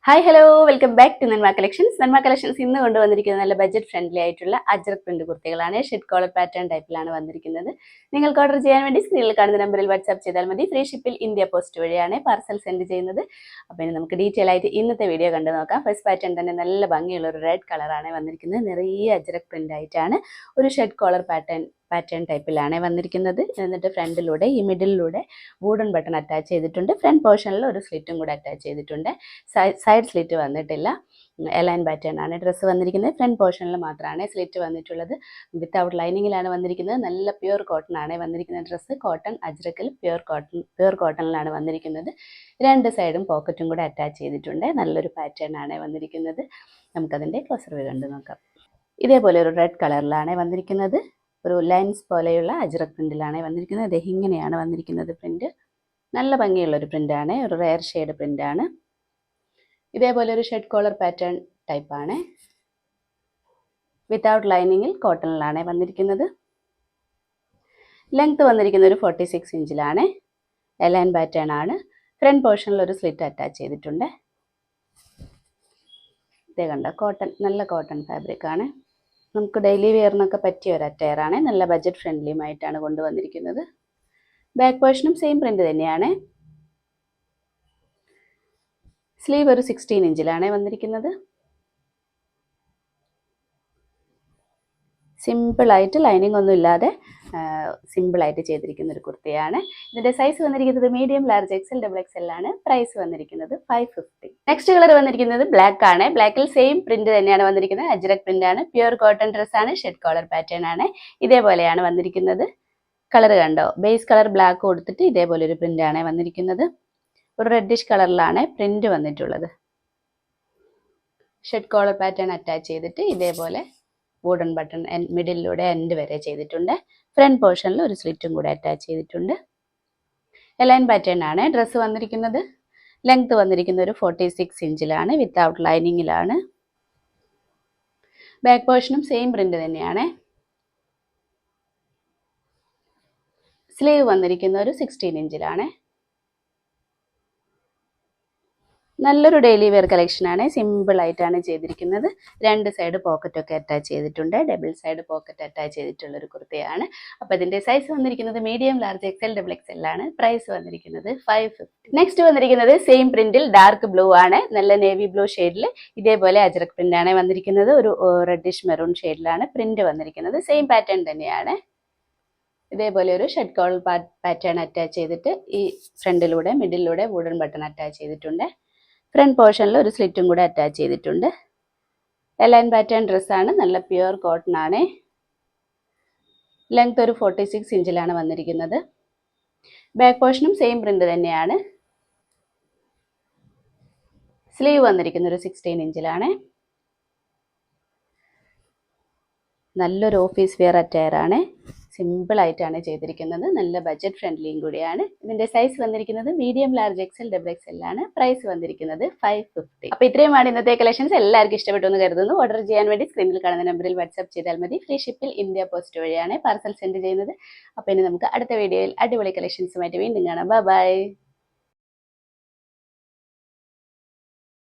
Hi hello welcome back to Nanma Collections. Nanma Collections ഇന്ന് കൊണ്ടുവന്നിരിക്കുന്നത് നല്ല ബഡ്ജറ്റ് ഫ്രണ്ട്ലി ആയിട്ടുള്ള അജ്രക് പ്രിന്റ് കുർത്തികളാണ്. ഷെഡ് കോളർ പാറ്റേൺ ടൈപ്പിലാണ് വന്നിരിക്കുന്നത്. നിങ്ങൾക്ക് ഓർഡർ ചെയ്യാൻ വേണ്ടി സ്ക്രീനിൽ കാണുന്ന നമ്പറിൽ വാട്സ്ആപ്പ് ചെയ്താൽ മതി. ഫ്രീ ഷിപ്പിൽ ഇന്ത്യ പോസ്റ്റ് വഴിയാണ് പാർസൽ സെൻഡ് ചെയ്യുന്നത്. അപ്പോൾ ഇനി നമുക്ക് ഡീറ്റെയിൽ ആയിട്ട് ഇന്നത്തെ വീഡിയോ കണ്ടു നോക്കാം. ഫസ്റ്റ് പാറ്റേൺ തന്നെ നല്ല ഭംഗിയുള്ള ഒരു റെഡ് കളറാണ് വന്നിരിക്കുന്നത്. നിറയെ അജ്രക് പ്രിന്റ് ആയിട്ടാണ് ഒരു ഷെഡ് കോളർ പാറ്റേൺ ടൈപ്പിലാണ് വന്നിരിക്കുന്നത്. എന്നിട്ട് ഫ്രണ്ടിലൂടെ ഈ മിഡിലിലൂടെ വൂഡൻ ബട്ടൺ അറ്റാച്ച് ചെയ്തിട്ടുണ്ട്. ഫ്രണ്ട് പോർഷനിൽ ഒരു സ്ലിറ്റും കൂടെ അറ്റാച്ച് ചെയ്തിട്ടുണ്ട്. സൈഡ് സ്ലിറ്റ് വന്നിട്ടില്ല. എലൈൻ പാറ്റേൺ ആണ് ഡ്രസ്സ് വന്നിരിക്കുന്നത്. ഫ്രണ്ട് പോർഷനിൽ മാത്രമാണ് സ്ലിറ്റ് വന്നിട്ടുള്ളത്. വിത്തൗട്ട് ലൈനിങ്ങിലാണ് വന്നിരിക്കുന്നത്. നല്ല പ്യുവർ കോട്ടൺ ആണ് വന്നിരിക്കുന്ന ഡ്രസ്സ്. കോട്ടൺ അജ്രക്കിൽ പ്യുവർ കോട്ടണിലാണ് വന്നിരിക്കുന്നത്. രണ്ട് സൈഡും പോക്കറ്റും കൂടെ അറ്റാച്ച് ചെയ്തിട്ടുണ്ട്. നല്ലൊരു പാറ്റേൺ ആണ് വന്നിരിക്കുന്നത്. നമുക്കതിൻ്റെ ക്ലോസർ വ്യൂ കണ്ടു നോക്കാം. ഇതേപോലെ ഒരു റെഡ് കളറിലാണ് വന്നിരിക്കുന്നത്. ഒരു ലൈൻസ് പോലെയുള്ള അജ്രക് പ്രിന്റിലാണ് വന്നിരിക്കുന്നത്. ഇങ്ങനെയാണ് വന്നിരിക്കുന്നത് പ്രിന്റ്. നല്ല ഭംഗിയുള്ളൊരു പ്രിന്റാണ്. ഒരു റെയർ ഷെയ്ഡ് പ്രിന്റാണ്. ഇതേപോലെ ഒരു ഷെഡ് കോളർ പാറ്റേൺ ടൈപ്പാണ്. വിത്തൗട്ട് ലൈനിങ്ങിൽ കോട്ടണിലാണ് വന്നിരിക്കുന്നത്. ലെങ്ത് വന്നിരിക്കുന്ന ഒരു 46 ഇഞ്ചിലാണ്. എലൈൻ പാറ്റേൺ ആണ്. ഫ്രണ്ട് പോർഷനിൽ ഒരു സ്ലിറ്റ് അറ്റാച്ച് ചെയ്തിട്ടുണ്ട്. ഇതേ കണ്ട കോട്ടൺ, നല്ല കോട്ടൺ ഫാബ്രിക് ആണ്. നമുക്ക് ഡെയിലി വെയറിനൊക്കെ പറ്റിയ ഒരു അറ്റയറാണ്. നല്ല ബഡ്ജറ്റ് ഫ്രണ്ട്ലിയുമായിട്ടാണ് കൊണ്ടുവന്നിരിക്കുന്നത്. ബാക്ക് പോർഷനും സെയിം പ്രിന്റ് തന്നെയാണ്. സ്ലീവ് ഒരു 16 ഇഞ്ചിലാണ് വന്നിരിക്കുന്നത്. സിമ്പിളായിട്ട് ലൈനിങ് ഒന്നും ഇല്ലാതെ സിമ്പിളായിട്ട് ചെയ്തിരിക്കുന്ന ഒരു കുർത്തിയാണ്. ഇതിന്റെ സൈസ് വന്നിരിക്കുന്നത് medium, large, XL, double XL ആണ്. പ്രൈസ് വന്നിരിക്കുന്നത് 550. നെക്സ്റ്റ് കളർ വന്നിരിക്കുന്നത് ബ്ലാക്ക് ആണ്. ബ്ലാക്കിൽ സെയിം പ്രിന്റ് തന്നെയാണ് വന്നിരിക്കുന്നത്. അജ്രക് പ്രിന്റ് ആണ്. പ്യുവർ കോട്ടൺ ഡ്രസ് ആണ്. ഷെഡ് കോളർ പാറ്റേൺ ആണ്. ഇതേപോലെയാണ് വന്നിരിക്കുന്നത്. കളർ കണ്ടോ? ബേസ് കളർ ബ്ലാക്ക് കൊടുത്തിട്ട് ഇതേപോലെ ഒരു പ്രിന്റ് ആണ് വന്നിരിക്കുന്നത്. ഒരു റെഡിഷ് കളറിലാണ് പ്രിന്റ് വന്നിട്ടുള്ളത്. ഷെഡ് കോളർ പാറ്റേൺ അറ്റാച്ച് ചെയ്തിട്ട് ഇതേപോലെ വൂഡൻ ബട്ടൺ മിഡിലൂടെ എൻഡ് വരെ ചെയ്തിട്ടുണ്ട്. ഫ്രണ്ട് പോർഷനിൽ ഒരു സ്ലിറ്റും കൂടെ അറ്റാച്ച് ചെയ്തിട്ടുണ്ട്. എലൈൻ പാറ്റേൺ ആണ് ഡ്രസ്സ് വന്നിരിക്കുന്നത്. ലെങ്ത് വന്നിരിക്കുന്ന ഒരു 46 ഇഞ്ചിലാണ്. വിത്തൗട്ട് ലൈനിങ്ങിലാണ്. ബാക്ക് പോർഷനും സെയിം പ്രിന്റ് തന്നെയാണ്. സ്ലീവ് വന്നിരിക്കുന്ന ഒരു 16 ഇഞ്ചിലാണ്. നല്ലൊരു ഡെയിലി വെയർ കളക്ഷനാണ്. സിമ്പിൾ ആയിട്ടാണ് ചെയ്തിരിക്കുന്നത്. രണ്ട് സൈഡ് പോക്കറ്റൊക്കെ അറ്റാച്ച് ചെയ്തിട്ടുണ്ട്. ഡബിൾ സൈഡ് പോക്കറ്റ് അറ്റാച്ച് ചെയ്തിട്ടുള്ള ഒരു കുർത്തിയാണ്. അപ്പോൾ ഇതിന്റെ സൈസ് വന്നിരിക്കുന്നത് medium, large, XL, double XL ആണ്. പ്രൈസ് വന്നിരിക്കുന്നത് 550. നെക്സ്റ്റ് വന്നിരിക്കുന്നത് സെയിം പ്രിന്റിൽ ഡാർക്ക് ബ്ലൂ ആണ്. നല്ല നേവി ബ്ലൂ ഷെയ്ഡിൽ ഇതേപോലെ അജ്രക് പ്രിന്റ് ആണ് വന്നിരിക്കുന്നത്. ഒരു റെഡിഷ് മെറൂൺ ഷെയ്ഡിലാണ് പ്രിന്റ് വന്നിരിക്കുന്നത്. സെയിം പാറ്റേൺ തന്നെയാണ്. ഇതേപോലെ ഒരു ഷെഡ് കോളർ പാറ്റേൺ അറ്റാച്ച് ചെയ്തിട്ട് ഈ ഫ്രണ്ടിലൂടെ മിഡിലൂടെ വുഡൻ ബട്ടൺ അറ്റാച്ച് ചെയ്തിട്ടുണ്ട്. ഫ്രണ്ട് പോർഷനിൽ ഒരു സ്ലിറ്റും കൂടെ അറ്റാച്ച് ചെയ്തിട്ടുണ്ട്. എലൈൻ പാറ്റേൺ ഡ്രസ്സാണ്. നല്ല പ്യുവർ കോട്ടൺ ആണ്. ലെങ്ത് ഒരു 46 ഇഞ്ചിലാണ് വന്നിരിക്കുന്നത്. ബാക്ക് പോർഷനും സെയിം പ്രിന്റ് തന്നെയാണ്. സ്ലീവ് വന്നിരിക്കുന്ന ഒരു 16 ഇഞ്ചിലാണ്. നല്ലൊരു ഓഫീസ് വെയർ അറ്റയർ ആണ്. സിമ്പിൾ ആയിട്ടാണ് ചെയ്തിരിക്കുന്നത്. നല്ല ബഡ്ജറ്റ് ഫ്രണ്ട്ലിയും കൂടിയാണ്. ഇതിന്റെ സൈസ് വന്നിരിക്കുന്നത് medium, large, XL, double XL ആണ്. പ്രൈസ് വന്നിരിക്കുന്നത് 550. അപ്പോൾ ഇത്രയുമാണ് ഇന്നത്തെ കളക്ഷൻസ്. എല്ലാവർക്കും ഇഷ്ടപ്പെട്ടു എന്ന് കരുതുന്നു. ഓർഡർ ചെയ്യാൻ വേണ്ടി സ്ക്രീനിൽ കാണുന്ന നമ്പറിൽ വാട്സ്ആപ്പ് ചെയ്താൽ മതി. ഫ്രീ ഷിപ്പിൽ ഇന്ത്യ പോസ്റ്റ് വഴിയാണ് പാർസൽ സെൻഡ് ചെയ്യുന്നത്. അപ്പോൾ ഇനി നമുക്ക് അടുത്ത വീഡിയോയിൽ അടിപൊളി കളക്ഷൻസുമായിട്ട് വീണ്ടും കാണാം. ബൈ.